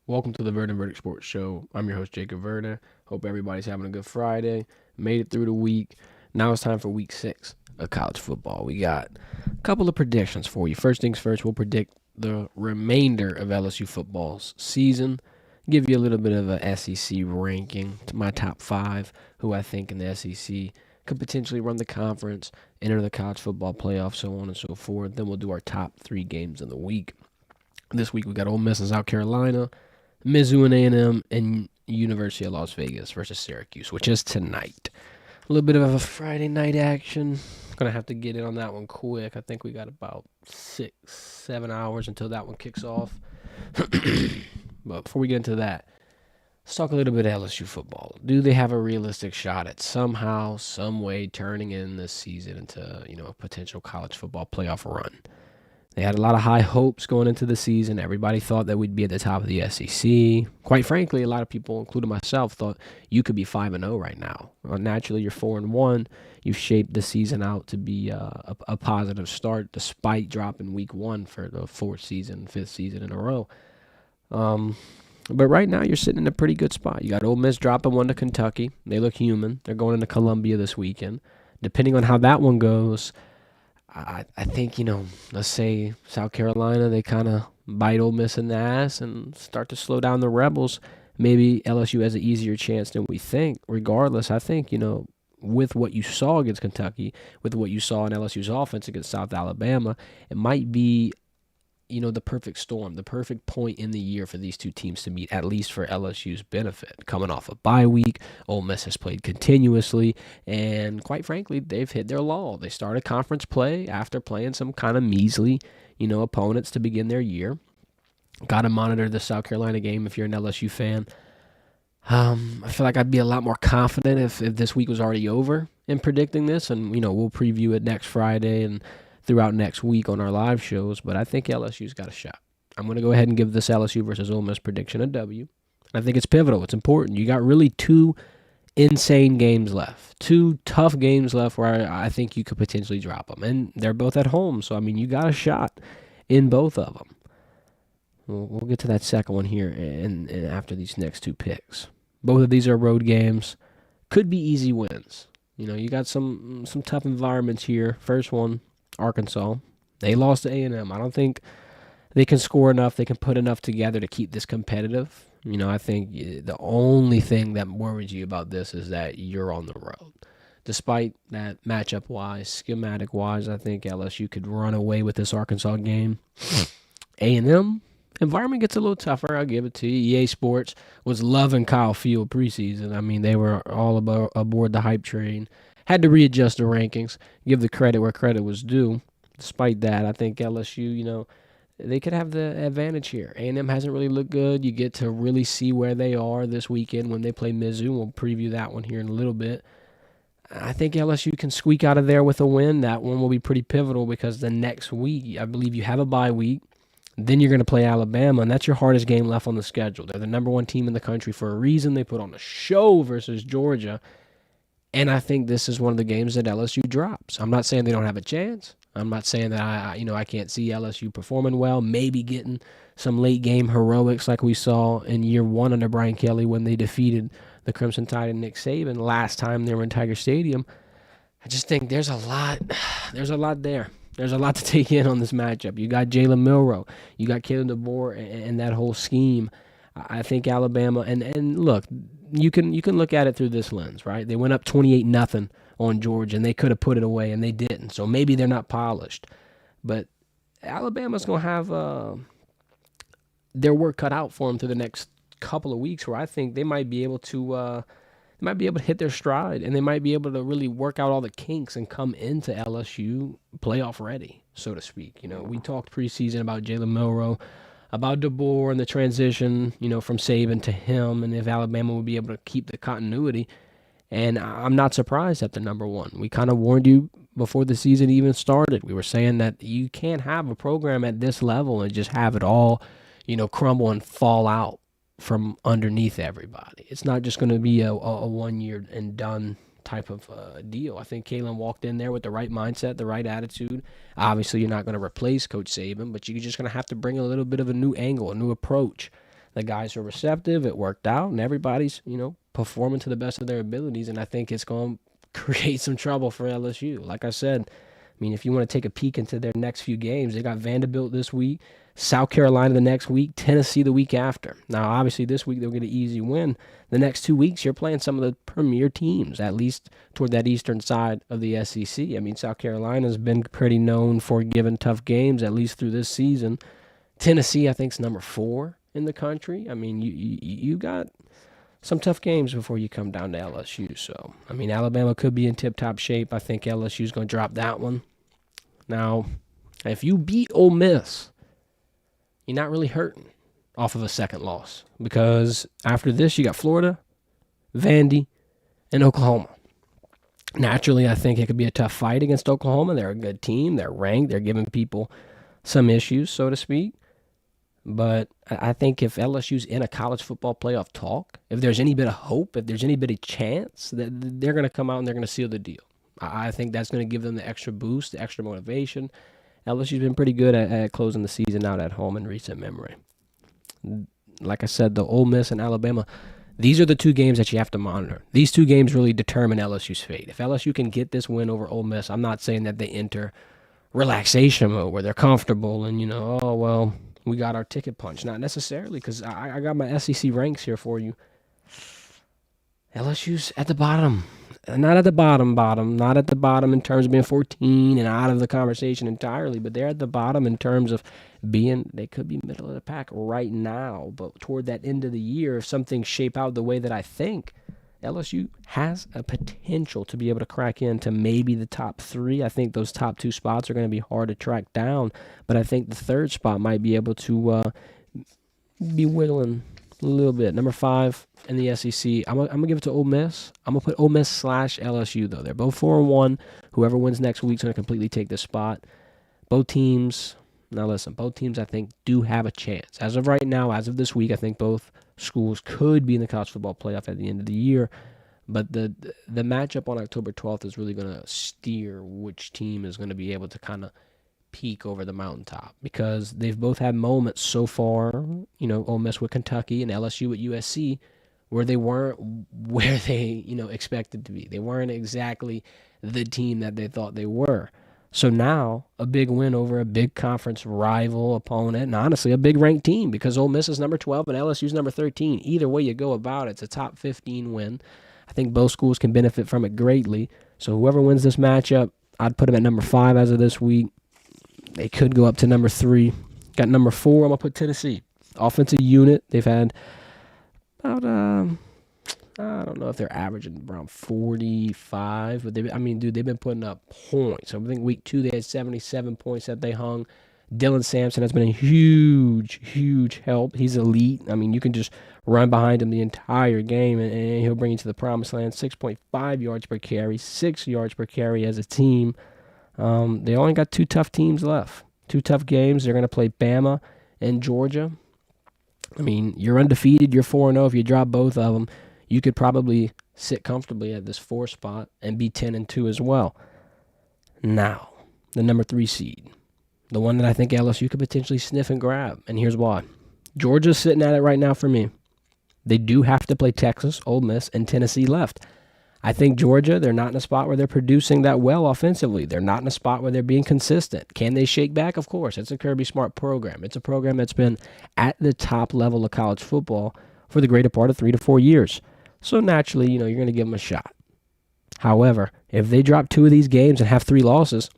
Welcome to the Verdin Verdict Sports Show. I'm your host, Jacob Verdin. Hope everybody's having a good Friday. Made it through the week. Now it's time for week 6 of college football. We got a couple of predictions for you. First things first, we'll predict the remainder of LSU football's season. Give you a little bit of a SEC ranking to my top 5, who I think in the SEC could potentially run the conference, enter the college football playoff, so on and so forth. Then we'll do our top 3 games of the week. This week we got Ole Miss and South Carolina, Mizzou and A&M, and University of Las Vegas versus Syracuse, which is tonight. A little bit of a Friday night action. Gonna have to get in on that one quick. I think we got about 6-7 hours until that one kicks off. But before we get into that, let's talk a little bit of LSU football. Do they have a realistic shot at somehow, some way turning in this season into, a potential college football playoff run? They had a lot of high hopes going into the season. Everybody thought that we'd be at the top of the SEC. Quite frankly, a lot of people, including myself, thought you could be 5-0 right now. Well, naturally, you're 4-1. You've shaped the season out to be a positive start, despite dropping week 1 for the 5th season in a row. But right now, you're sitting in a pretty good spot. You got Ole Miss dropping 1 to Kentucky. They look human. They're going into Columbia this weekend. Depending on how that one goes, I think, let's say South Carolina, they kind of bite Ole Miss in the ass and start to slow down the Rebels. Maybe LSU has an easier chance than we think. Regardless, I think, with what you saw against Kentucky, with what you saw in LSU's offense against South Alabama, it might be, the perfect storm, the perfect point in the year for these two teams to meet, at least for LSU's benefit. Coming off a bye week, Ole Miss has played continuously, and quite frankly, they've hit their lull. They started conference play after playing some kind of measly, opponents to begin their year. Got to monitor the South Carolina game if you're an LSU fan. I feel like I'd be a lot more confident if this week was already over in predicting this, and, we'll preview it next Friday and throughout next week on our live shows, but I think LSU's got a shot. I'm going to go ahead and give this LSU versus Ole Miss prediction a W. I think it's pivotal. It's important. You got really 2 insane games left, 2 tough games left where I think you could potentially drop them, and they're both at home, so, you got a shot in both of them. We'll get to that second one here and after these next 2 picks. Both of these are road games. Could be easy wins. You got some tough environments here. First one, Arkansas. They lost to A&M. I don't think they can score enough. They can put enough together to keep this competitive. I think the only thing that worries you about this is that you're on the road. Despite that matchup-wise, schematic-wise, I think LSU could run away with this Arkansas game. A&M, environment gets a little tougher. I'll give it to you. EA Sports was loving Kyle Field preseason. They were all aboard the hype train. Had to readjust the rankings, give the credit where credit was due. Despite that, I think LSU, they could have the advantage here. A&M hasn't really looked good. You get to really see where they are this weekend when they play Mizzou. We'll preview that one here in a little bit. I think LSU can squeak out of there with a win. That one will be pretty pivotal because the next week, I believe you have a bye week. Then you're going to play Alabama, and that's your hardest game left on the schedule. They're the number 1 team in the country for a reason. They put on a show versus Georgia. And I think this is one of the games that LSU drops. I'm not saying they don't have a chance. I'm not saying that I can't see LSU performing well, maybe getting some late game heroics like we saw in year 1 under Brian Kelly when they defeated the Crimson Tide and Nick Saban last time they were in Tiger Stadium. I just think there's a lot there. There's a lot to take in on this matchup. You got Jalen Milroe. You got Kalen DeBoer and that whole scheme. I think Alabama, and look, you can look at it through this lens, right? They went up 28-0 on Georgia, and they could have put it away, and they didn't. So maybe they're not polished. But Alabama's going to have their work cut out for them through the next couple of weeks, where I think they might be able to hit their stride, and they might be able to really work out all the kinks and come into LSU playoff ready, so to speak. We talked preseason about Jalen Milroe, about DeBoer and the transition, from Saban to him, and if Alabama would be able to keep the continuity. And I'm not surprised at the number 1. We kind of warned you before the season even started. We were saying that you can't have a program at this level and just have it all, crumble and fall out from underneath everybody. It's not just going to be a 1 year and done type of deal. I think Kalen walked in there with the right mindset, the right attitude. Obviously, you're not going to replace Coach Saban, but you're just going to have to bring a little bit of a new angle, a new approach The guys are receptive. It worked out, and everybody's, performing to the best of their abilities. And I think it's going to create some trouble for LSU. Like I said, if you want to take a peek into their next few games, they got Vanderbilt this week, South Carolina the next week, Tennessee the week after. Now, obviously, this week they'll get an easy win. The next 2 weeks, you're playing some of the premier teams, at least toward that eastern side of the SEC. South Carolina's been pretty known for giving tough games, at least through this season. Tennessee, I think, is number 4 in the country. You got some tough games before you come down to LSU. So, Alabama could be in tip-top shape. I think LSU's going to drop that one. Now, if you beat Ole Miss, you're not really hurting off of a second loss, because after this, you got Florida, Vandy, and Oklahoma. Naturally, I think it could be a tough fight against Oklahoma. They're a good team. They're ranked. They're giving people some issues, so to speak. But I think if LSU's in a college football playoff talk, if there's any bit of hope, if there's any bit of chance, that they're going to come out and they're going to seal the deal. I think that's going to give them the extra boost, the extra motivation. LSU's been pretty good at closing the season out at home in recent memory. Like I said, the Ole Miss and Alabama, these are the 2 games that you have to monitor. These 2 games really determine LSU's fate. If LSU can get this win over Ole Miss, I'm not saying that they enter relaxation mode where they're comfortable and, we got our ticket punched. Not necessarily, because I got my SEC ranks here for you. LSU's at the bottom. Not at the bottom. Not at the bottom in terms of being 14 and out of the conversation entirely, but they're at the bottom in terms of they could be middle of the pack right now. But toward that end of the year, if some things shape out the way that I think, LSU has a potential to be able to crack into maybe the top 3. I think those top 2 spots are going to be hard to track down, but I think the 3rd spot might be able to be wiggling a little bit. Number 5 in the SEC, I'm going to give it to Ole Miss. I'm going to put Ole Miss / LSU, though. They're both 4-1. Whoever wins next week's going to completely take this spot. Both teams, I think, do have a chance. As of right now, as of this week, I think both schools could be in the college football playoff at the end of the year. But the matchup on October 12th is really going to steer which team is going to be able to kind of peak over the mountaintop, because they've both had moments so far, Ole Miss with Kentucky and LSU with USC, where they weren't where they, expected to be. They weren't exactly the team that they thought they were. So now a big win over a big conference rival opponent, and honestly a big ranked team, because Ole Miss is number 12 and LSU's number 13. Either way you go about it, it's a top 15 win. I think both schools can benefit from it greatly. So whoever wins this matchup, I'd put them at number 5 as of this week. They could go up to number 3. Got number 4, I'm going to put Tennessee. Offensive unit, they've had about, I don't know if they're averaging around 45, but they've been putting up points. So I think week 2 they had 77 points that they hung. Dylan Sampson has been a huge, huge help. He's elite. You can just run behind him the entire game, and he'll bring you to the promised land. 6.5 yards per carry, 6 yards per carry as a team. They only got 2 tough teams left. 2 tough games. They're going to play Bama and Georgia. You're undefeated. You're 4-0. If you drop both of them, you could probably sit comfortably at this 4 spot and be 10-2 as well. Now, the number 3 seed, the one that I think LSU could potentially sniff and grab, and here's why. Georgia's sitting at it right now for me. They do have to play Texas, Ole Miss, and Tennessee left. I think Georgia, they're not in a spot where they're producing that well offensively. They're not in a spot where they're being consistent. Can they shake back? Of course. It's a Kirby Smart program. It's a program that's been at the top level of college football for the greater part of 3 to 4 years. So naturally, you're going to give them a shot. However, if they drop 2 of these games and have 3 losses,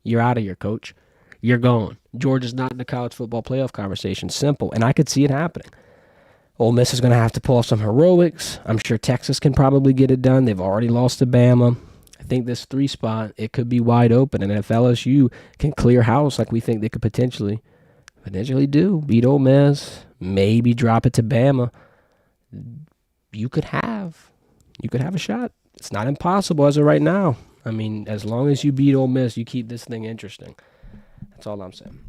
you're out of here, coach. You're gone. Georgia's not in the college football playoff conversation. Simple. And I could see it happening. Ole Miss is going to have to pull off some heroics. I'm sure Texas can probably get it done. They've already lost to Bama. I think this 3 spot, it could be wide open. And if LSU can clear house like we think they could potentially do, beat Ole Miss, maybe drop it to Bama, you could have a shot. It's not impossible as of right now. As long as you beat Ole Miss, you keep this thing interesting. That's all I'm saying.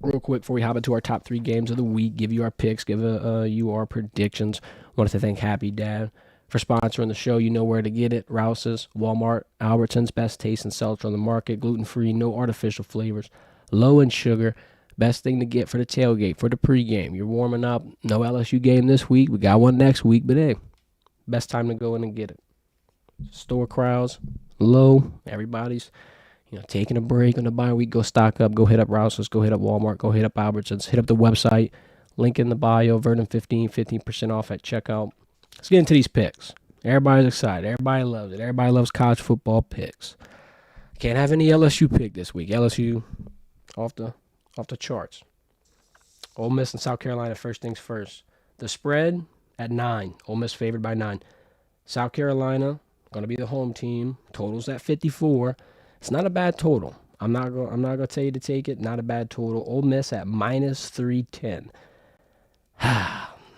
Real quick before we hop into our top 3 games of the week, give you our picks, give you our predictions. Wanted to thank Happy Dad for sponsoring the show. You know where to get it. Rouse's, Walmart, Albertsons, best taste and seltzer on the market. Gluten-free, no artificial flavors, low in sugar, Best thing to get for the tailgate, for the pregame. You're warming up. No LSU game this week. We got one next week, but hey, best time to go in and get it. Store crowds low. Everybody's taking a break on the bye week. Go stock up. Go hit up Rouse's. Go hit up Walmart. Go hit up Albertsons. Hit up the website. Link in the bio. Verdin 15% off at checkout. Let's get into these picks. Everybody's excited. Everybody loves it. Everybody loves college football picks. Can't have any LSU pick this week. LSU off the charts. Ole Miss and South Carolina, first things first. The spread at 9. Ole Miss favored by 9. South Carolina going to be the home team. Total's at 54. It's not a bad total. I'm not going to tell you to take it. Not a bad total. Ole Miss at minus 310.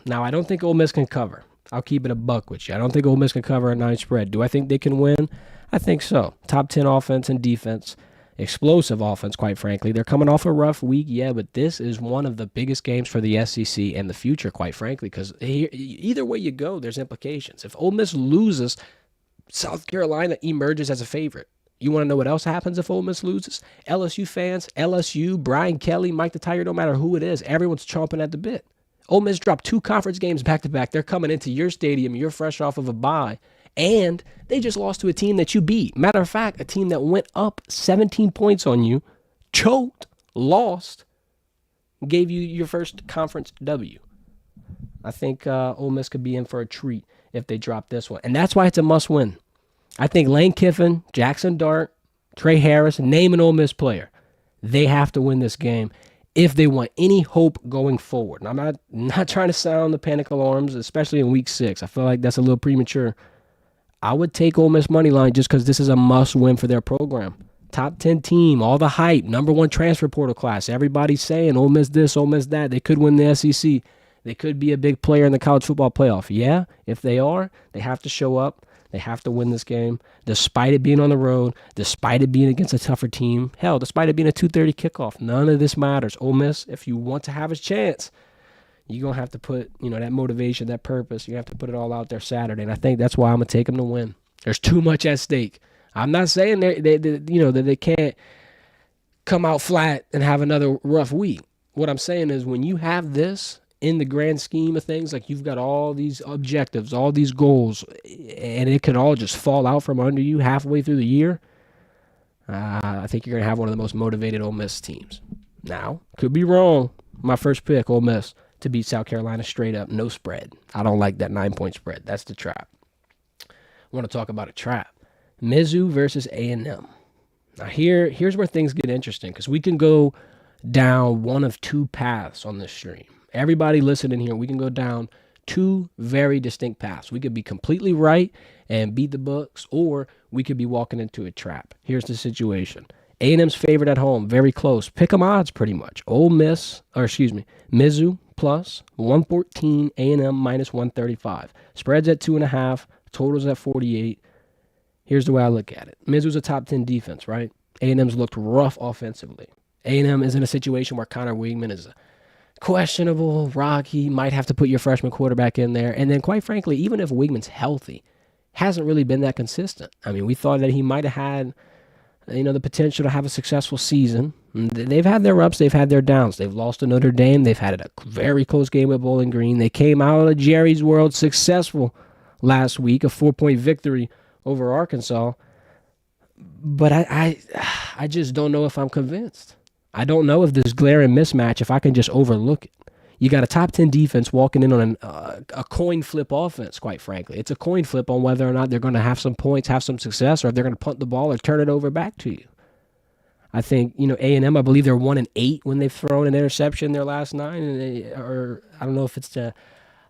Now, I don't think Ole Miss can cover. I'll keep it a buck with you. I don't think Ole Miss can cover a 9 spread. Do I think they can win? I think so. Top 10 offense and defense. Explosive offense, quite frankly. They're coming off a rough week, yeah, but this is one of the biggest games for the SEC and the future, quite frankly, because either way you go, there's implications. If Ole Miss loses, South Carolina emerges as a favorite. You want to know what else happens if Ole Miss loses? LSU fans, LSU, Brian Kelly, Mike the Tiger, no matter who it is, everyone's chomping at the bit. Ole Miss dropped 2 conference games back-to-back. They're coming into your stadium. You're fresh off of a bye. And they just lost to a team that you beat. Matter of fact, a team that went up 17 points on you, choked, lost, gave you your first conference W. I think Ole Miss could be in for a treat if they drop this one. And that's why it's a must-win. I think Lane Kiffin, Jackson Dart, Trey Harris, name an Ole Miss player. They have to win this game if they want any hope going forward. And I'm not trying to sound the panic alarms, especially in week 6. I feel like that's a little premature. I would take Ole Miss money line just because this is a must-win for their program. Top 10 team, all the hype, number 1 transfer portal class. Everybody's saying Ole Miss this, Ole Miss that. They could win the SEC. They could be a big player in the college football playoff. Yeah, if they are, they have to show up. They have to win this game, despite it being on the road, despite it being against a tougher team. Hell, despite it being a 2:30 kickoff. None of this matters. Ole Miss, if you want to have a chance, you're going to have to put, that motivation, that purpose, you have to put it all out there Saturday. And I think that's why I'm going to take them to win. There's too much at stake. I'm not saying that they can't come out flat and have another rough week. What I'm saying is when you have this in the grand scheme of things, like you've got all these objectives, all these goals, and it could all just fall out from under you halfway through the year, I think you're going to have one of the most motivated Ole Miss teams. Now, could be wrong. My first pick, Ole Miss, to beat South Carolina straight up, no spread. I don't like that 9-point spread. That's the trap. I want to talk about a trap. Mizzou versus A&M. Now here's where things get interesting because we can go down one of 2 paths on this stream. Everybody listening here, we can go down 2 very distinct paths. We could be completely right and beat the books, or we could be walking into a trap. Here's the situation. A&M's favorite at home, very close. Pick 'em odds pretty much. Mizzou plus 114, A&M minus 135. Spreads at 2.5, totals at 48. Here's the way I look at it. Mizzou's a top 10 defense, right? A&M's looked rough offensively. A&M is in a situation where Connor Weigman is questionable, rocky, might have to put your freshman quarterback in there. And then, quite frankly, even if Weigman's healthy, hasn't really been that consistent. I mean, we thought that he might have had, the potential to have a successful season. They've had their ups, they've had their downs. They've lost to Notre Dame. They've had a very close game with Bowling Green. They came out of Jerry's World successful last week, a 4-point victory over Arkansas. But I just don't know if I'm convinced. I don't know if this glaring mismatch, if I can just overlook it. You got a top 10 defense walking in on a coin flip offense, quite frankly. It's a coin flip on whether or not they're going to have some points, have some success, or if they're going to punt the ball or turn it over back to you. I think, A&M, I believe they're 1-8 when they've thrown an interception in their last 9, or I don't know if it's the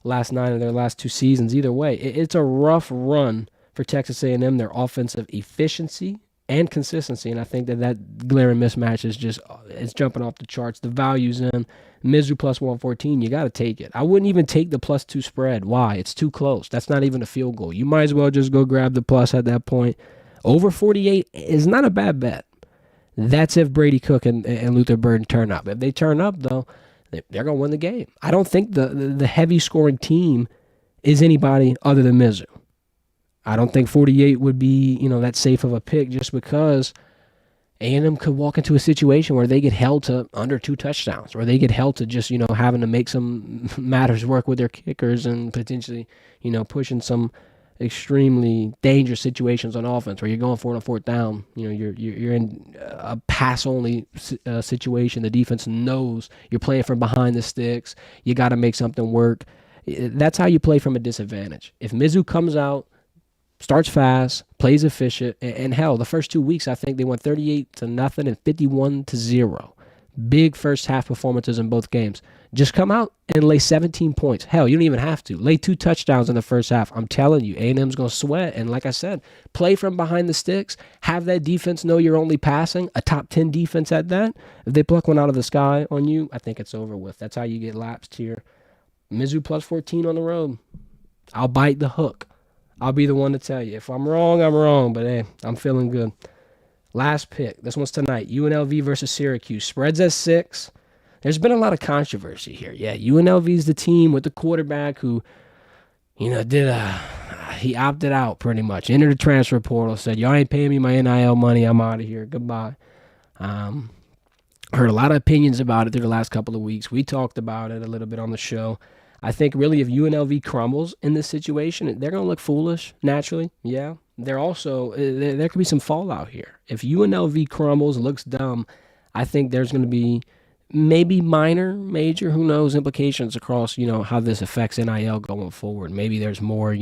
last 9 of their last 2 seasons. Either way, it's a rough run for Texas A&M, their offensive efficiency and consistency, and I think that glaring mismatch is it's jumping off the charts. The value's in. Mizzou plus 114, you got to take it. I wouldn't even take the plus 2 spread. Why? It's too close. That's not even a field goal. You might as well just go grab the plus at that point. Over 48 is not a bad bet. That's if Brady Cook and Luther Burden turn up. If they turn up, though, they're going to win the game. I don't think the heavy-scoring team is anybody other than Mizzou. I don't think 48 would be, that safe of a pick just because A&M could walk into a situation where they get held to under 2 touchdowns, or they get held to just, having to make some matters work with their kickers and potentially, pushing some extremely dangerous situations on offense where you're going for it on 4th down. You're in a pass only situation. The defense knows you're playing from behind the sticks. You got to make something work. That's how you play from a disadvantage. If Mizzou comes out, starts fast, plays efficient, and hell, the first 2 weeks I think they went 38-0 and 51-0. Big first half performances in both games. Just come out and lay 17 points. Hell, you don't even have to. Lay 2 touchdowns in the first half. I'm telling you, A&M's going to sweat. And like I said, play from behind the sticks. Have that defense know you're only passing. A top 10 defense at that. If they pluck one out of the sky on you, I think it's over with. That's how you get lapsed here. Mizzou plus 14 on the road. I'll bite the hook. I'll be the one to tell you. If I'm wrong, I'm wrong. But, hey, I'm feeling good. Last pick. This one's tonight. UNLV versus Syracuse. Spreads at 6. There's been a lot of controversy here. Yeah, UNLV's the team with the quarterback who, he opted out pretty much. Entered the transfer portal, said, y'all ain't paying me my NIL money. I'm out of here. Goodbye. Heard a lot of opinions about it through the last couple of weeks. We talked about it a little bit on the show. I think really if UNLV crumbles in this situation, they're going to look foolish, naturally. Yeah. They're also, there could be some fallout here. If UNLV crumbles, looks dumb, I think there's going to be maybe minor, major, who knows, implications across, how this affects NIL going forward. Maybe there's more,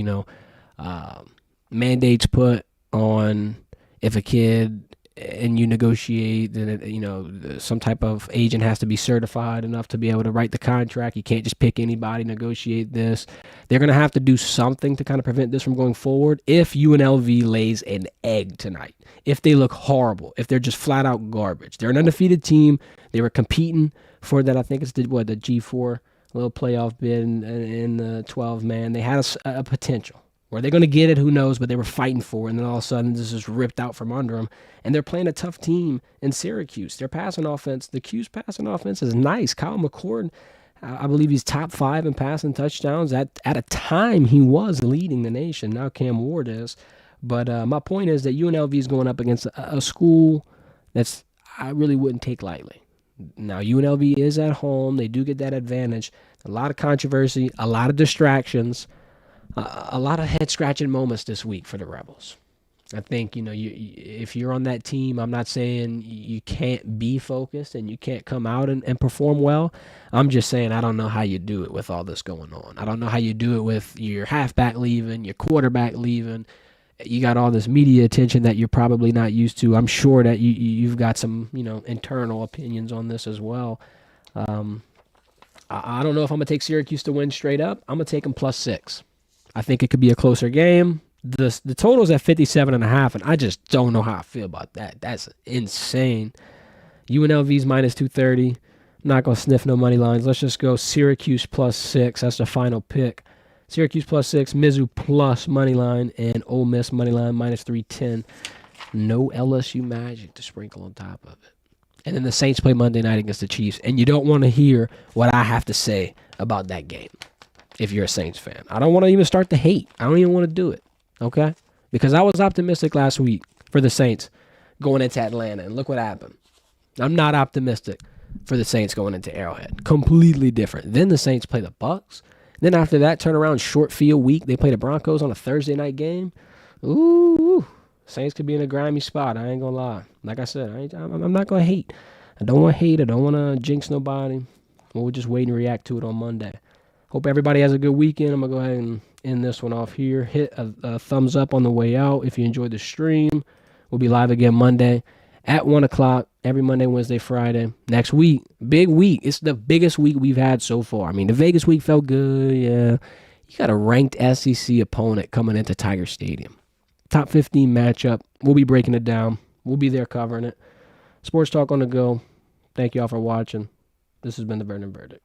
mandates put on if a kid and you negotiate, then some type of agent has to be certified enough to be able to write the contract. You can't just pick anybody, negotiate this. They're going to have to do something to kind of prevent this from going forward if UNLV lays an egg tonight. If they look horrible, if they're just flat out garbage. They're an undefeated team. They were competing for that. I think it's the G4 little playoff bid in the 12-man. They had a potential. Were they going to get it? Who knows? But they were fighting for it, and then all of a sudden this is ripped out from under them. And they're playing a tough team in Syracuse. Their passing offense, the Q's passing offense is nice. Kyle McCord, I believe he's top 5 in passing touchdowns. At a time, he was leading the nation. Now Cam Ward is. But my point is that UNLV is going up against a school that's I really wouldn't take lightly. Now, UNLV is at home. They do get that advantage. A lot of controversy, a lot of distractions. A lot of head-scratching moments this week for the Rebels. I think, if you're on that team, I'm not saying you can't be focused and you can't come out and perform well. I'm just saying I don't know how you do it with all this going on. I don't know how you do it with your halfback leaving, your quarterback leaving. You got all this media attention that you're probably not used to. I'm sure that you've got some, internal opinions on this as well. I don't know if I'm going to take Syracuse to win straight up. I'm going to take them plus 6. I think it could be a closer game. The total's at 57.5, and I just don't know how I feel about that. That's insane. UNLV's minus 230. I'm not going to sniff no money lines. Let's just go Syracuse plus 6. That's the final pick. Syracuse plus 6, Mizzou plus money line, and Ole Miss money line minus 310. No LSU magic to sprinkle on top of it. And then the Saints play Monday night against the Chiefs, and you don't want to hear what I have to say about that game. If you're a Saints fan, I don't want to even start the hate. I don't even want to do it, okay? Because I was optimistic last week for the Saints going into Atlanta, and look what happened. I'm not optimistic for the Saints going into Arrowhead. Completely different. Then the Saints play the Bucs. Then after that, turn around short field week. They play the Broncos on a Thursday night game. Ooh, Saints could be in a grimy spot. I ain't gonna lie. Like I said, I'm not gonna hate. I don't want to hate. I don't want to jinx nobody. We'll just wait and react to it on Monday. Hope everybody has a good weekend. I'm going to go ahead and end this one off here. Hit a thumbs up on the way out if you enjoyed the stream. We'll be live again Monday at 1 o'clock, every Monday, Wednesday, Friday. Next week, big week. It's the biggest week we've had so far. I mean, the Vegas week felt good, yeah. You got a ranked SEC opponent coming into Tiger Stadium. Top 15 matchup. We'll be breaking it down. We'll be there covering it. Sports Talk on the go. Thank you all for watching. This has been the Verdin Verdict.